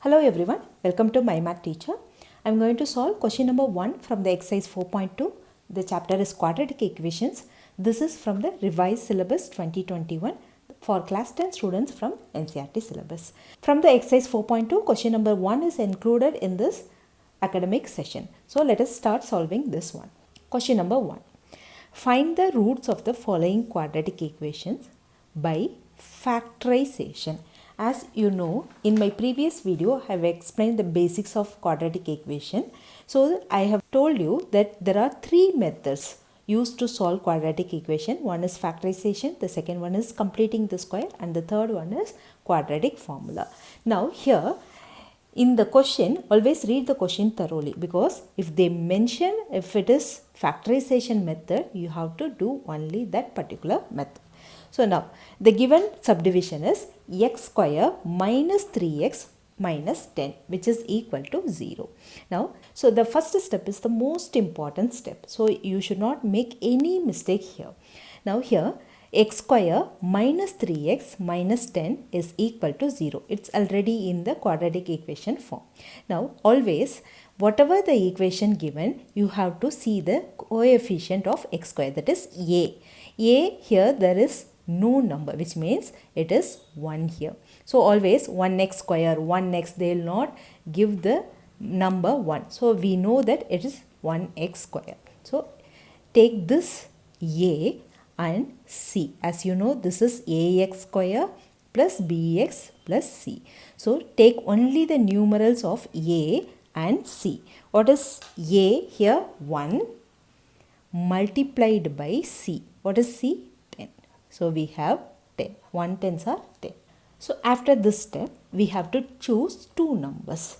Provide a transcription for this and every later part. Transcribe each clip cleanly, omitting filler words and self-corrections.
Hello everyone, welcome to My Math Teacher. I am going to solve question number 1 from the exercise 4.2. The chapter is quadratic equations. This is from the revised syllabus 2021 for class 10 students from NCERT syllabus. From the exercise 4.2, question number 1 is included in this academic session. So let us start solving this one. Question number 1. Find the roots of the following quadratic equations by factorization. As you know, in my previous video, I have explained the basics of quadratic equation. So I have told you that there are three methods used to solve quadratic equation. One is factorization, the second one is completing the square, and the third one is quadratic formula. Now here, in the question, always read the question thoroughly, because if they mention if it is factorization method, you have to do only that particular method. So now the given subdivision is x square minus 3x minus 10, which is equal to 0. Now, so the first step is the most important step. So you should not make any mistake here. Now here x square minus 3x minus 10 is equal to 0. It's already in the quadratic equation form. Now always whatever the equation given, you have to see the coefficient of x square, that is a. Here there is no number, which means it is 1 here. So always 1x square, 1x, they will not give the number 1. So we know that it is 1x square. So take this a and c. As you know, this is ax square plus bx plus c. So take only the numerals of a and c. What is a here? 1 multiplied by c. What is c? 10. So we have 10. 1 tens are 10. So after this step, we have to choose two numbers.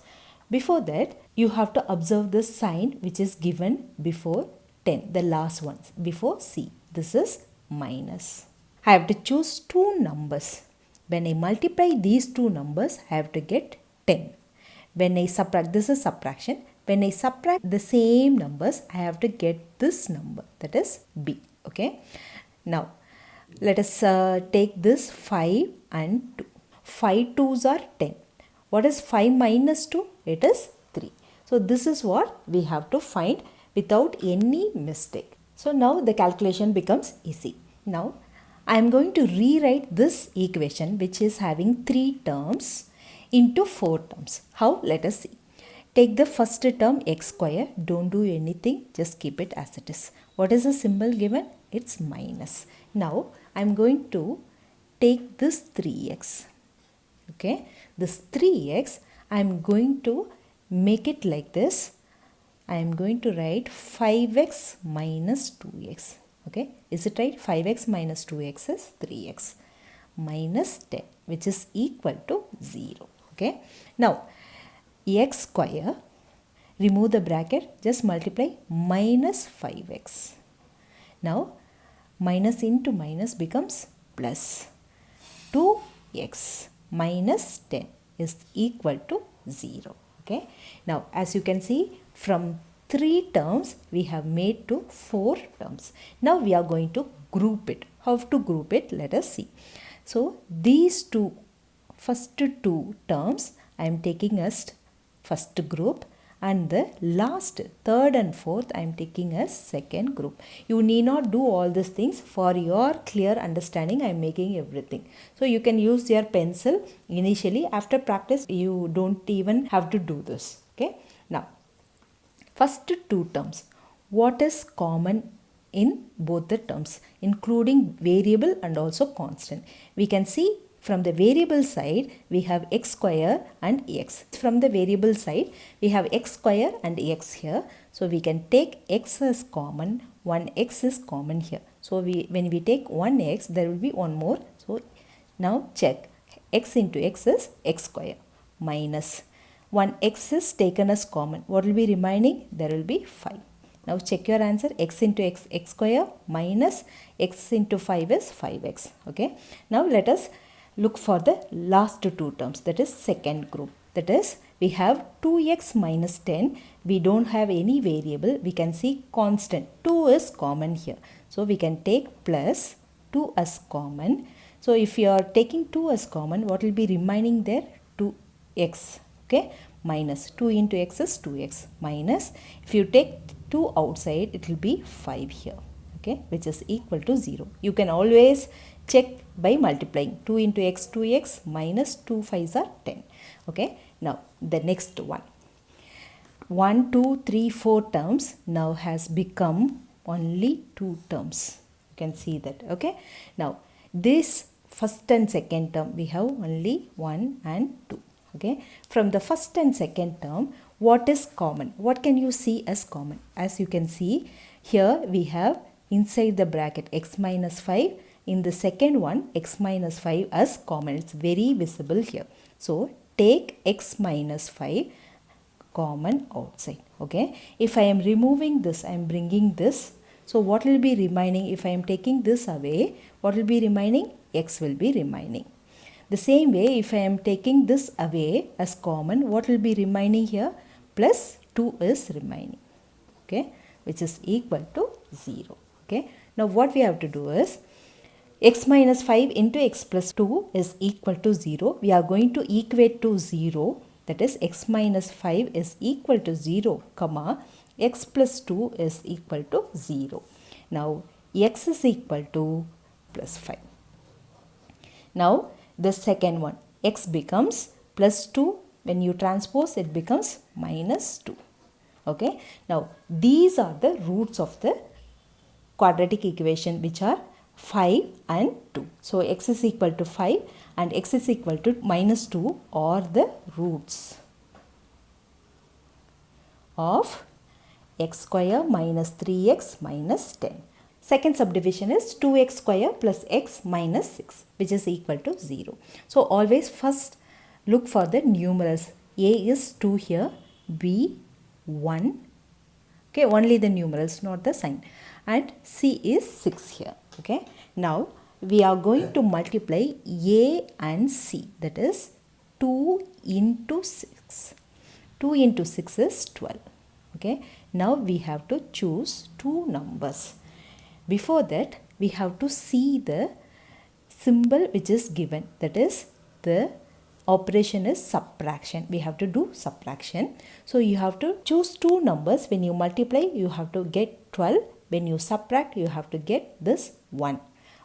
Before that, you have to observe the sign which is given before 10, the last ones, before c. This is minus. I have to choose two numbers. When I multiply these two numbers, I have to get 10. When I subtract, this is subtraction. When I subtract the same numbers, I have to get this number, that is b. Okay. Now, let us take this 5 and 2. 5 2s are 10. What is 5 minus 2? It is 3. So this is what we have to find without any mistake. So now the calculation becomes easy. Now I am going to rewrite this equation, which is having 3 terms, into 4 terms. How? Let us see. Take the first term x square. Don't do anything. Just keep it as it is. What is the symbol given? It's minus. Now I am going to take this 3x. Okay. This 3x, I am going to make it like this. I am going to write 5x minus 2x. Okay. Is it right? 5x minus 2x is 3x minus 10, which is equal to 0. Okay. Now, x square, remove the bracket, just multiply minus 5x. Now, minus into minus becomes plus. 2x minus 10 is equal to 0. Okay. Now, as you can see, from 3 terms, we have made to 4 terms. Now, we are going to group it. How to group it? Let us see. So, these two, first 2 terms, I am taking as first group, and the last, third and fourth, I am taking as second group. You need not do all these things. For your clear understanding, I am making everything. So you can use your pencil initially. After practice, you don't even have to do this. Okay. Now, first 2 terms. What is common in both the terms, including variable and also constant? We can see from the variable side, we have x square and x. From the variable side, we have x square and x here. So we can take x as common. 1x is common here. So when we take 1x, there will be one more. So now check. X into x is x square minus 1x is taken as common. What will be remaining? There will be 5. Now check your answer. X into x, x square minus x into 5 is 5x. Okay. Now let us look for the last 2 terms, that is second group. That is, we have 2x minus 10. We don't have any variable. We can see constant. 2 is common here. So we can take plus 2 as common. So if you are taking 2 as common, what will be remaining there? 2x. Okay, minus 2 into x is 2x minus, if you take 2 outside, it will be 5 here. Okay, which is equal to 0. You can always check by multiplying. 2 into x, 2x minus 2 5s are 10. Okay, now the next one. 1, 2, 3, 4 terms now has become only 2 terms. You can see that. Okay, now this first and second term we have only 1 and 2. Okay, from the first and second term, what is common? What can you see as common? As you can see here, we have inside the bracket x minus 5. In the second one, x minus 5 as common. It's very visible here. So take x minus 5 common outside. Okay, if I am removing this, I am bringing this. So what will be remaining? If I am taking this away, what will be remaining? X will be remaining. The same way, if I am taking this away as common, what will be remaining here? Plus 2 is remaining. Okay, which is equal to 0. Okay, now what we have to do is, x minus 5 into x plus 2 is equal to 0. We are going to equate to 0. That is, x minus 5 is equal to 0, comma, x plus 2 is equal to 0. Now, x is equal to plus 5. Now, the second one, x becomes plus 2. When you transpose, it becomes minus 2. Okay. Now, these are the roots of the quadratic equation, which are 5 and 2. So, x is equal to 5 and x is equal to minus 2 are the roots of x square minus 3x minus 10. Second subdivision is 2x square plus x minus 6, which is equal to 0. So, always first look for the numerals. A is 2 here, B 1. Okay, only the numerals, not the sign. And C is 6 here. Okay, now we are going to multiply A and C, that is 2 into 6. 2 into 6 is 12. Okay, now we have to choose two numbers. Before that, we have to see the symbol which is given, that is the operation is subtraction. We have to do subtraction. So you have to choose two numbers. When you multiply, you have to get 12. When you subtract, you have to get this 1.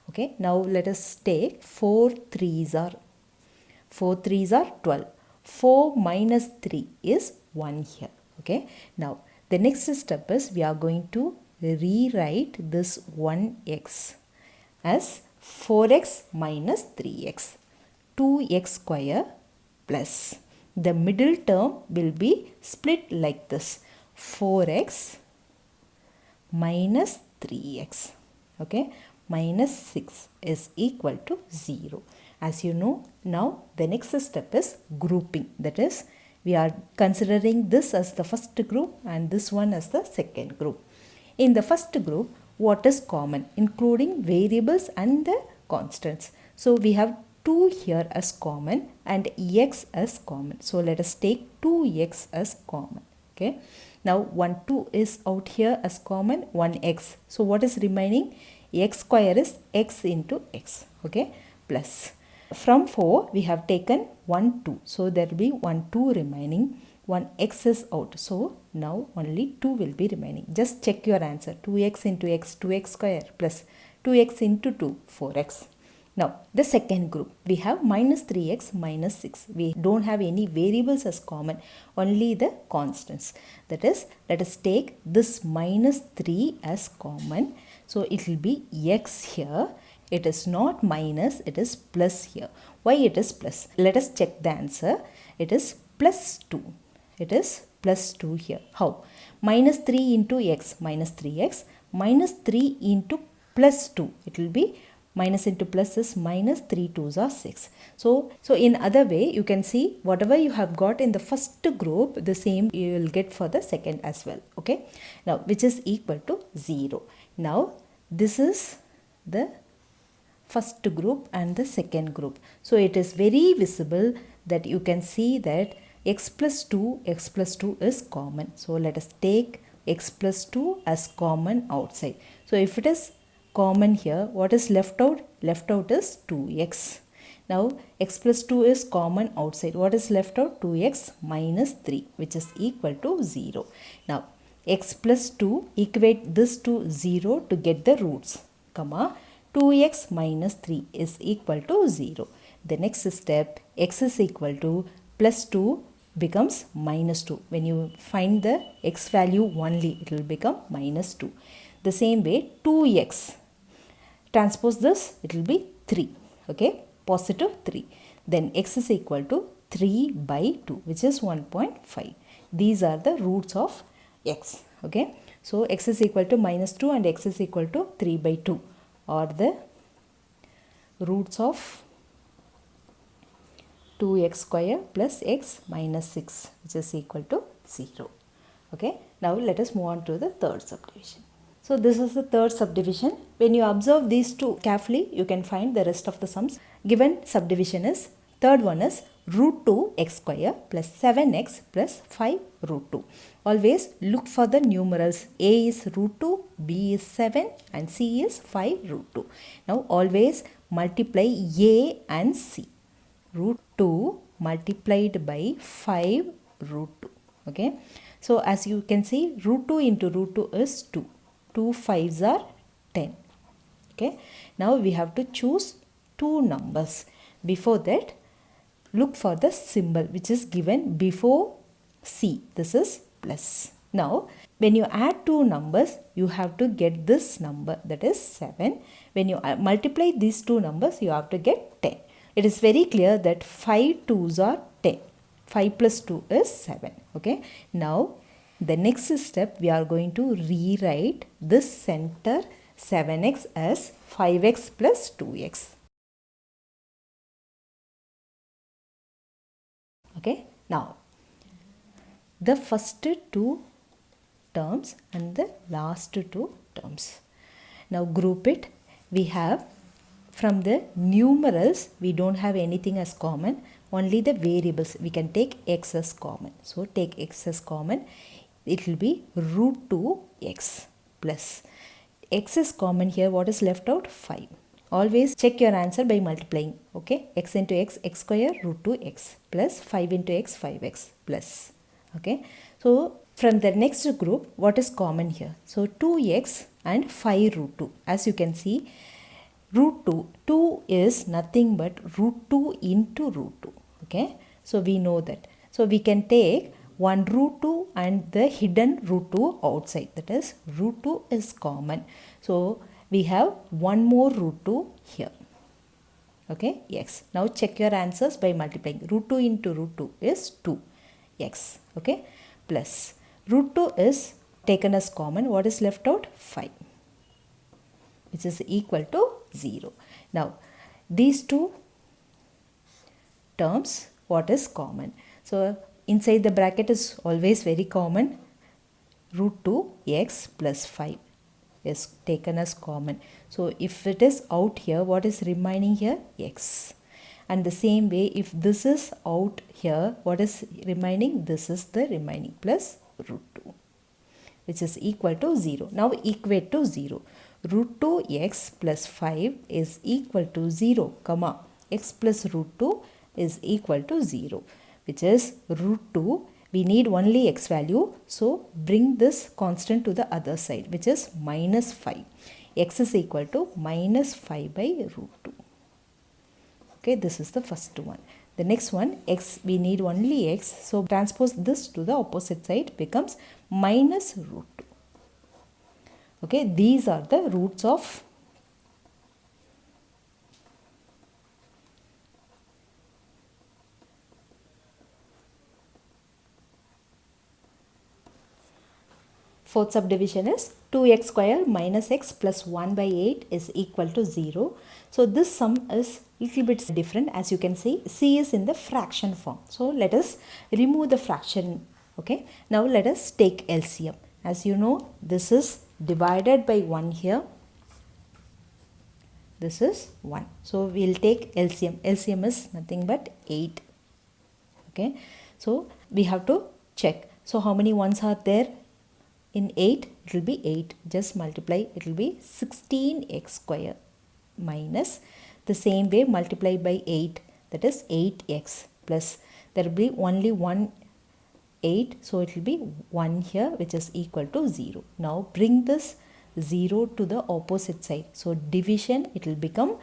Okay, now let us take 4 3s are 12. 4 minus 3 is 1 here. Okay, now the next step is we are going to rewrite this 1x as 4x minus 3x. 2x square plus the middle term will be split like this, 4x minus 3x. Okay, minus 6 is equal to 0. As you know, now the next step is grouping. That is, we are considering this as the first group and this one as the second group. In the first group, what is common? Including variables and the constants. So we have 2 here as common and x as common. So let us take 2x as common. Okay. Now 1 2 is out here as common, 1x. So what is remaining? X square is x into x. Okay. Plus from 4 we have taken 1 2. So there will be 1 2 remaining. 1 x is out. So now only 2 will be remaining. Just check your answer. 2x into x, 2x square plus 2x into 2, 4x. Now the second group, we have minus 3x minus 6. We don't have any variables as common, only the constants. That is, let us take this minus 3 as common. So it will be x here. It is not minus, it is plus here. Why it is plus? Let us check the answer. It is plus 2. It is plus 2 here. How? Minus 3 into x, minus 3x, minus 3 into plus 2. It will be minus into plus is minus, 3 2s are 6. So in other way, you can see whatever you have got in the first group, the same you will get for the second as well. Okay. Now, which is equal to 0. Now, this is the first group and the second group. So it is very visible that you can see that x plus 2 is common. So let us take x plus 2 as common outside. So if it is common here, what is left out? Left out is 2x. Now x plus 2 is common outside. What is left out? 2x minus 3, which is equal to 0. Now x plus 2, equate this to 0 to get the roots, comma 2x minus 3 is equal to 0. The next step, x is equal to plus 2 becomes minus 2. When you find the x value only, it will become minus 2. The same way 2x, transpose this, it will be 3. Okay, positive 3. Then x is equal to 3 by 2, which is 1.5. These are the roots of x. Okay, so x is equal to minus 2 and x is equal to 3 by 2 are the roots of 2x square plus x minus 6, which is equal to 0. Okay, now let us move on to the third subdivision. So this is the third subdivision. When you observe these two carefully, you can find the rest of the sums. Given subdivision is, third one is root 2 x square plus 7x plus 5 root 2. Always look for the numerals. A is root 2, B is 7 and C is 5 root 2. Now always multiply A and C. Root 2 multiplied by 5 root 2. Okay. So as you can see, root 2 into root 2 is 2. 2 5s are 10. Okay. Now we have to choose two numbers. Before that, look for the symbol which is given before C. This is plus. Now when you add two numbers, you have to get this number, that is 7. When you multiply these two numbers, you have to get 10. It is very clear that 5 2s are 10. 5 plus 2 is 7. Okay. Now the next step, we are going to rewrite this center 7x as 5x plus 2x. Okay. Now the first two terms and the last two terms. Now group it. We have, from the numerals, we don't have anything as common, only the variables. We can take x as common. So take x as common. It will be root 2x plus. X is common here. What is left out? 5. Always check your answer by multiplying. Okay. X into x, x square root 2x plus 5 into x, 5x plus. Okay. So from the next group, what is common here? So 2x and 5 root 2. As you can see, root 2, 2 is nothing but root 2 into root 2. Okay. So we know that. So we can take 1 root 2 and the hidden root 2 outside. That is, root 2 is common. So we have one more root 2 here. Okay. Yes. Now check your answers by multiplying. Root 2 into root 2 is 2x. Okay. Plus root 2 is taken as common. What is left out? 5. Which is equal to 0. Now these two terms, what is common? So inside the bracket is always very common. Root 2x plus 5 is taken as common. So if it is out here, what is remaining here? X. And the same way, if this is out here, what is remaining? This is the remaining plus root 2, which is equal to 0. Now equate to 0. Root 2x plus 5 is equal to 0, comma, x plus root 2 is equal to 0, which is root 2. We need only x value. So bring this constant to the other side, which is minus 5. X is equal to minus 5 by root 2. Okay, this is the first one. The next one, x, we need only x. So transpose this to the opposite side, becomes minus root 2. Okay, these are the roots of fourth subdivision is 2x square minus x plus 1 by 8 is equal to 0. So this sum is little bit different. As you can see, C is in the fraction form. So let us remove the fraction. Okay, now let us take LCM. As you know, this is divided by 1 here. This is 1. So we will take LCM. LCM is nothing but 8. Okay, so we have to check. So how many ones are there? In 8, it will be 8. Just multiply. It will be 16x square minus The same way multiply by 8, that is 8x plus, there will be only one 8, so it will be 1 here, which is equal to 0. Now bring this 0 to the opposite side. So division, it will become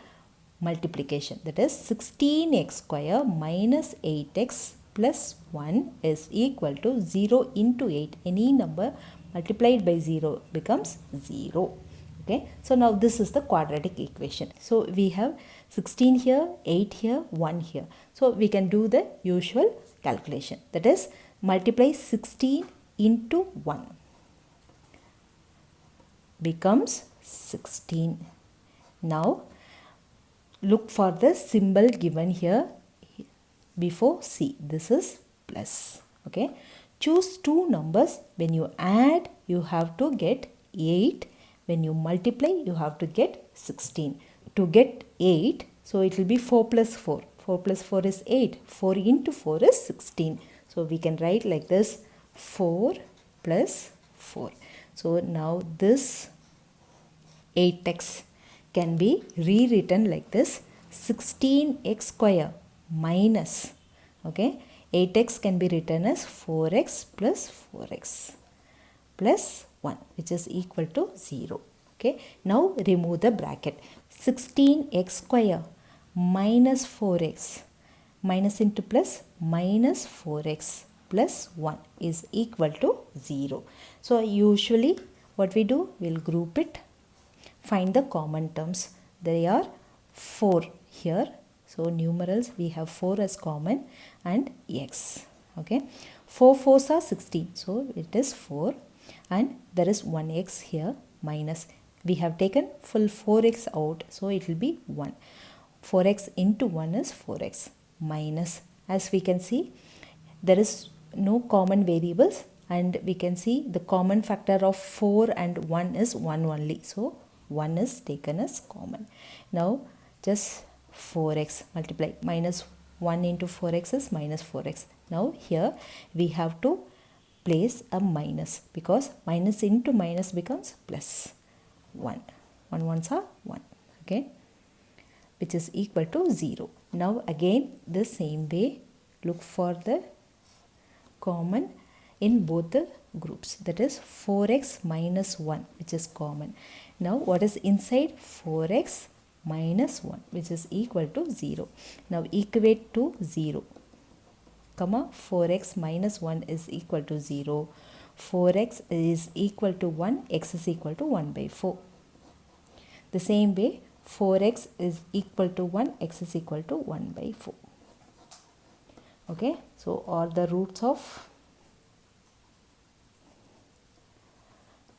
multiplication, that is 16x square minus 8x plus 1 is equal to 0 into 8. Any number multiplied by 0 becomes 0. Okay, so now this is the quadratic equation. So we have 16 here, 8 here, 1 here. So we can do the usual calculation, that is multiply 16 into 1 becomes 16. Now look for the symbol given here before C. This is plus. Okay, choose two numbers. When you add, you have to get 8. When you multiply, you have to get 16. To get 8, so it will be 4 plus 4. 4 plus 4 is 8. 4 into 4 is 16. So we can write like this, 4 plus 4. So now this 8x can be rewritten like this, 16x square minus, okay, 8x can be written as 4x plus 4x plus 1, which is equal to 0. Okay, now remove the bracket. 16x square minus 4x, minus into plus, minus 4x plus 1 is equal to 0. So usually what we do, we'll group it, find the common terms. They are 4 here. So numerals, we have 4 as common and x. Okay, 4 4s are 16. So it is 4 and there is 1x here minus. We have taken full 4x out. So it will be 1. 4x into 1 is 4x minus. As we can see, there is no common variables and we can see the common factor of 4 and 1 is 1 only. So 1 is taken as common. Now just 4x multiply, minus 1 into 4x is minus 4x. Now here we have to place a minus, because minus into minus becomes plus 1. 1 ones are 1. Okay, which is equal to 0. Now again the same way, look for the common in both the groups, that is 4x minus 1, which is common. Now what is inside? 4x minus 1, which is equal to 0. Now equate to 0, comma 4x minus 1 is equal to 0. 4x is equal to 1, x is equal to 1 by 4. The same way, 4x is equal to 1, x is equal to 1 by 4. Okay, so all the roots of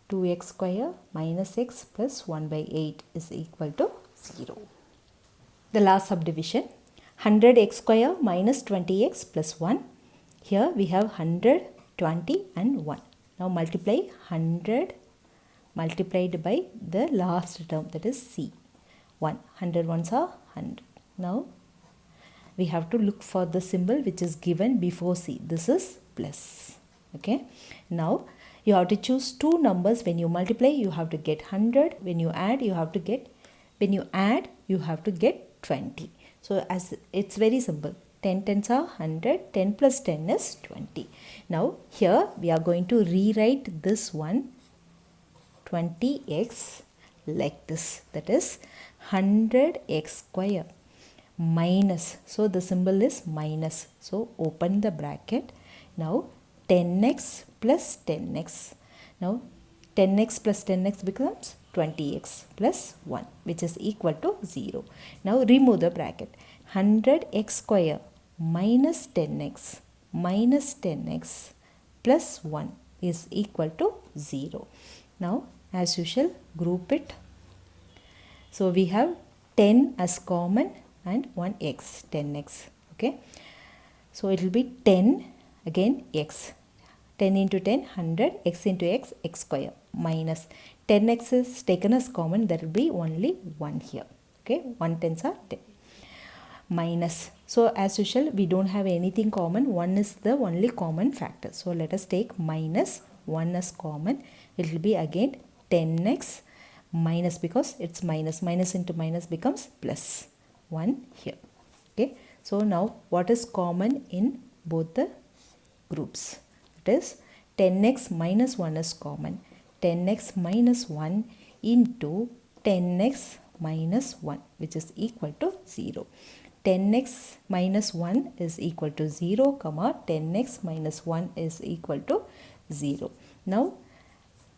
2x square minus x plus 1 by 8 is equal to 0. The last subdivision, 100x square minus 20x plus 1. Here we have 100, 20 and 1. Now multiply 100 multiplied by the last term, that is C. 100 ones are 100. Now we have to look for the symbol which is given before C. This is plus. Okay. Now you have to choose two numbers. When you multiply, you have to get 100. When you add, you have to get 20. So as it's very simple. 10 tens are 100. 10 plus 10 is 20. Now here we are going to rewrite this one 20x like this. That is 100x square minus. So the symbol is minus. So open the bracket. Now 10x plus 10x. Now 10x plus 10x becomes 20x plus 1, which is equal to 0. Now remove the bracket. 100x square minus 10x plus 1 is equal to 0. Now as usual, group it. So we have 10 as common and 1x, 10x. Okay. So it will be 10 again x. 10 into 10, 100, x into x, x square minus 10x is taken as common. There will be only 1 here. Okay, 1 tens are 10 minus. So as usual, we don't have anything common. 1 is the only common factor. So let us take minus 1 as common. It will be again 10x minus, because it's minus. Minus into minus becomes plus. 1 here. Okay, so now what is common in both the groups? It is 10x minus 1 is common. 10x minus 1 into 10x minus 1, which is equal to 0. 10x minus 1 is equal to 0, comma 10x minus 1 is equal to 0. Now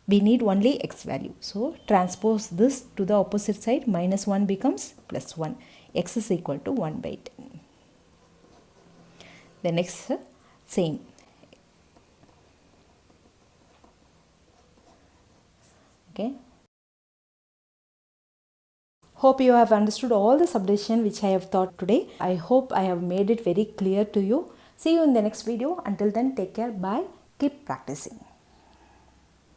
we need only x value. So transpose this to the opposite side. Minus 1 becomes plus 1. X is equal to 1 by 10. The next same. Okay. Hope you have understood all the subdivision which I have taught today. I hope I have made it very clear to you. See you in the next video. Until then, take care. Bye. Keep practicing.